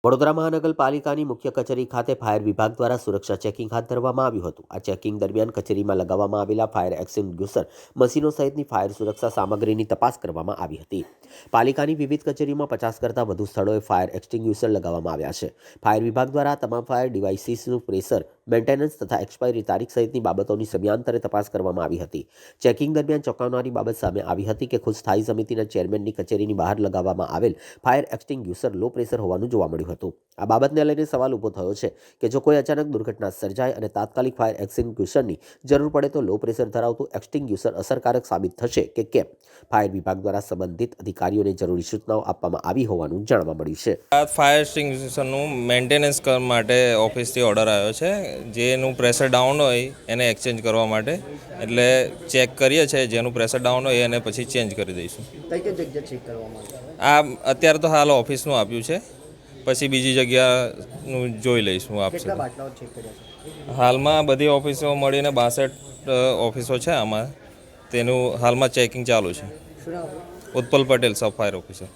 વડોદરા મહાનગરપાલિકાની મુખ્ય કચેરી ખાતે ફાયર વિભાગ દ્વારા સુરક્ષા ચેકિંગ હાથ ધરવામાં આવ્યું હતું। આ ચેકિંગ દરમિયાન કચેરીમાં લગાવવામાં આવેલા ફાયર એક્સટિંગ્યુશર મશીનો સહિતની ફાયર સુરક્ષા સામગ્રીની તપાસ કરવામાં આવી હતી। પાલિકાની વિવિધ કચેરીમાં 50 કરતાં વધુ સ્થળોએ ફાયર એક્સટિંગ્યુશર લગાવવામાં આવ્યા છે। ફાયર વિભાગ દ્વારા તમામ ફાયર ડિવાઇસીસનું પ્રેશર, મેન્ટેનન્સ તથા એક્સપાયરી તારીખ સહિતની બાબતોની સમયાંતરે તપાસ કરવામાં આવી હતી। ચેકિંગ દરમિયાન ચોંકાવનારી બાબત સામે આવી હતી કે ખુદ સ્થાયી સમિતિના ચેરમેનની કચેરીની બહાર લગાવવામાં આવેલ ફાયર એક્સટિંગ્યુશર લો પ્રેશર હોવાનું જોવા મળ્યું હતું। આ બાબતને લઈને સવાલ ઊભો થયો છે કે જો કોઈ અચાનક દુર્ઘટના સર્જાય અને તાત્કાલિક ફાયર એક્સટિંગ્યુશરની જરૂર પડે તો લો પ્રેશર ધરાવતું એક્સટિંગ્યુશર અસરકારક સાબિત થશે કે કેમ। ફાયર વિભાગ દ્વારા સંબંધિત અધિકારીઓને જરૂરી સૂચનાઓ આપવામાં આવી હોવાનું જાણવા મળ્યું છે। આ ફાયર એક્સટિંગ્યુશરનું મેન્ટેનન્સ કરવા માટે ઓફિસથી ઓર્ડર આવ્યો છે, જેનું પ્રેશર ડાઉન હોય એને એક્સચેન્જ કરવા માટે, એટલે ચેક કરીએ છીએ, જેનું પ્રેશર ડાઉન હોય એને પછી ચેન્જ કરી દઈશું। કઈ જગ્યા ચેક કરવામાં આ અત્યારે તો હાલ ઓફિસનું આપ્યું છે, પછી બીજી જગ્યાનું જોઈ લઈશું આપશે। કેટલા બાટલાઓ ચેક કર્યા છે? હાલમાં બધી ઓફિસો મળીને 62 ઓફિસો છે, આમાં તેનું હાલમાં ચેકિંગ ચાલુ છે। શું નામ? ઉત્પલ પટેલ, સબ ફાયર ઓફિસર।